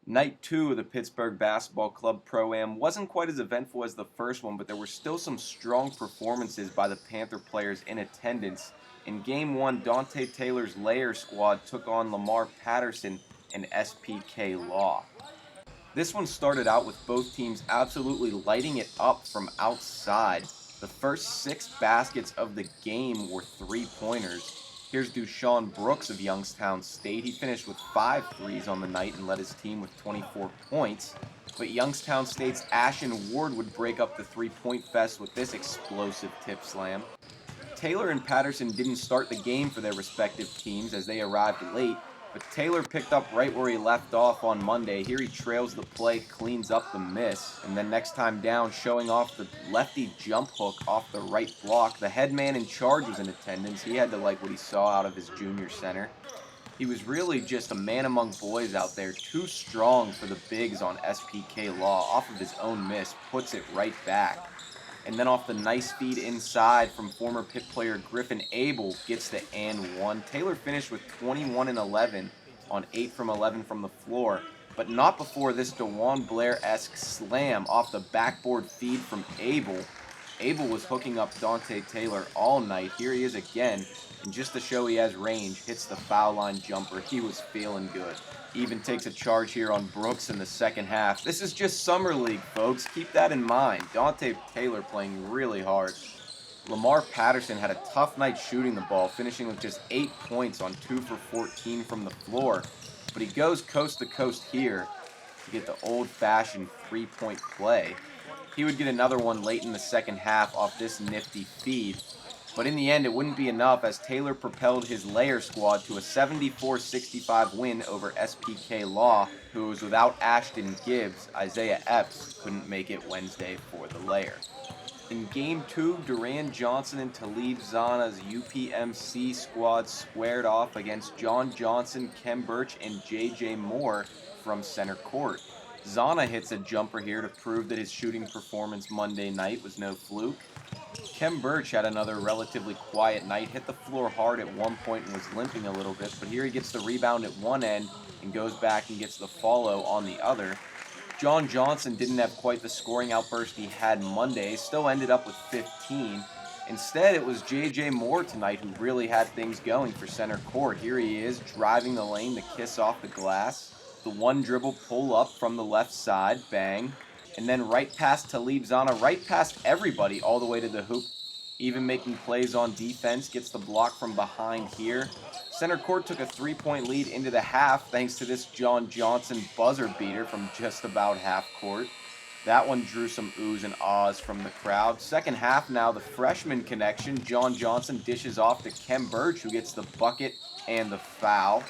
Night 2 of the Pittsburgh Basketball Club Pro-Am wasn't quite as eventful as the first one, but there were still some strong performances by the Panther players in attendance. In Game 1, Dante Taylor's Layer squad took on Lamar Patterson and SPK Law. This one started out with both teams absolutely lighting it up from outside. The first 6 baskets of the game were 3-pointers. Here's Dushawn Brooks of Youngstown State. He finished with 5 threes on the night and led his team with 24 points. But Youngstown State's Ashen Ward would break up the three-point fest with this explosive tip slam. Taylor and Patterson didn't start the game for their respective teams as they arrived late, but Taylor picked up right where he left off on Monday. Here he trails the play, cleans up the miss, and then next time down, showing off the lefty jump hook off the right block. The head man in charge was in attendance. He had to like what he saw out of his junior center. He was really just a man among boys out there, too strong for the bigs on SPK Law. Off of his own miss, puts it right back. And then off the nice feed inside from former Pitt player Griffin Abel, gets the and one. Taylor finished with 21 and 11 on 8 from 11 from the floor, but not before this DeJuan Blair-esque slam off the backboard feed from Abel. Abel was hooking up Dante Taylor all night. Here he is again, and just to show he has range, hits the foul line jumper. He was feeling good. He even takes a charge here on Brooks in the second half. This is just Summer League, folks. Keep that in mind. Dante Taylor playing really hard. Lamar Patterson had a tough night shooting the ball, finishing with just 8 points on 2 for 14 from the floor. But he goes coast to coast here to get the old-fashioned three-point play. He would get another one late in the second half off this nifty feed. But in the end, it wouldn't be enough as Taylor propelled his Layer squad to a 74-65 win over SPK Law, who was without Ashton Gibbs. Isaiah Epps couldn't make it Wednesday for the Layer. In Game 2, Duran Johnson and Talib Zana's UPMC squad squared off against John Johnson, Kem Birch, and JJ Moore from center court. Zana hits a jumper here to prove that his shooting performance Monday night was no fluke. Kem Birch had another relatively quiet night, hit the floor hard at one point and was limping a little bit, but here he gets the rebound at one end and goes back and gets the follow on the other. John Johnson didn't have quite the scoring outburst he had Monday, still ended up with 15. Instead, it was JJ Moore tonight who really had things going for center court. Here he is, driving the lane to kiss off the glass. The one dribble pull up from the left side, bang. And then right past Talib Zana, right past everybody, all the way to the hoop. Even making plays on defense, gets the block from behind here. Center court took a 3-point lead into the half thanks to this John Johnson buzzer beater from just about half court. That one drew some oohs and ahs from the crowd. Second half now, the freshman connection. John Johnson dishes off to Kem Birch, who gets the bucket and the foul.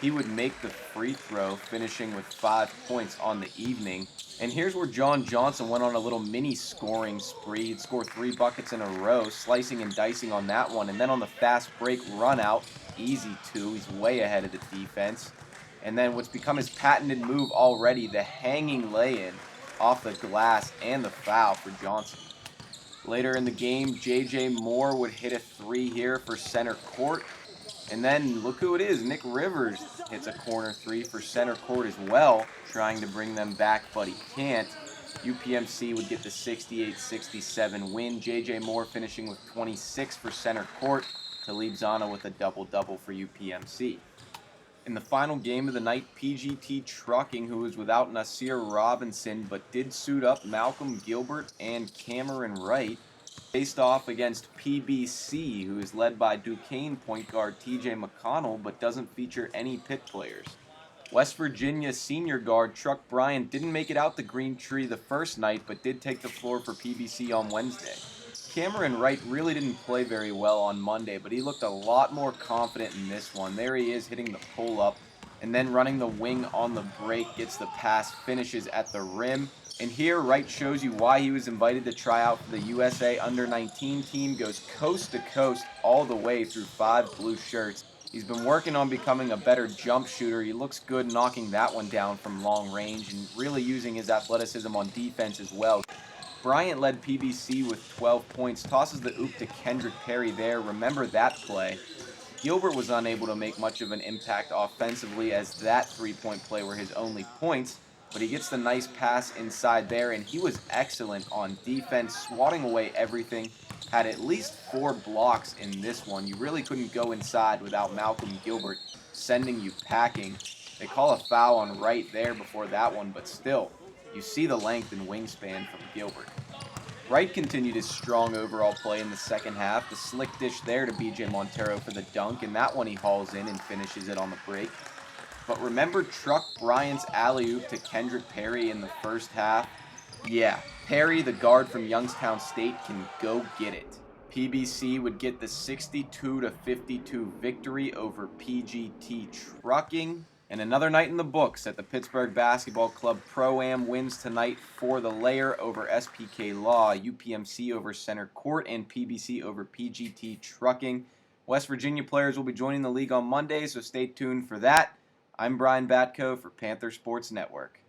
He would make the free throw, finishing with 5 points on the evening. And here's where John Johnson went on a little mini scoring spree. He'd score 3 buckets in a row, slicing and dicing on that one. And then on the fast break run out, easy 2. He's way ahead of the defense. And then what's become his patented move already, the hanging lay-in off the glass and the foul for Johnson. Later in the game, JJ Moore would hit a 3 here for center court. And then look who it is, Nick Rivers hits a corner 3 for center court as well, trying to bring them back, but he can't. UPMC would get the 68-67 win. JJ Moore finishing with 26 for center court. Talib Zana with a double-double for UPMC. In the final game of the night, PGT Trucking, who was without Nasir Robinson but did suit up Malcolm Gilbert and Cameron Wright, faced off against PBC, who is led by Duquesne point guard TJ McConnell, but doesn't feature any Pitt players. West Virginia senior guard Truck Bryant didn't make it out to Greentree the first night, but did take the floor for PBC on Wednesday. Cameron Wright really didn't play very well on Monday, but he looked a lot more confident in this one. There he is hitting the pull-up, and then running the wing on the break, gets the pass, finishes at the rim. And here, Wright shows you why he was invited to try out for the USA Under-19 team, goes coast to coast all the way through 5 blue shirts. He's been working on becoming a better jump shooter. He looks good knocking that one down from long range and really using his athleticism on defense as well. Bryant led PBC with 12 points, tosses the oop to Kendrick Perry there. Remember that play. Gilbert was unable to make much of an impact offensively, as that three-point play were his only points, but he gets the nice pass inside there, and he was excellent on defense, swatting away everything. Had at least 4 blocks in this one. You really couldn't go inside without Malcolm Gilbert sending you packing. They call a foul on Wright there before that one, but still, you see the length and wingspan from Gilbert. Wright continued his strong overall play in the second half. The slick dish there to B.J. Montero for the dunk, and that one he hauls in and finishes it on the break. But remember Truck Bryant's alley-oop to Kendrick Perry in the first half? Yeah, Perry, the guard from Youngstown State, can go get it. PBC would get the 62-52 victory over PGT Trucking. And another night in the books at the Pittsburgh Basketball Club Pro-Am wins tonight for the Layer over SPK Law, UPMC over Center Court, and PBC over PGT Trucking. West Virginia players will be joining the league on Monday, so stay tuned for that. I'm Brian Batko for Panther Sports Network.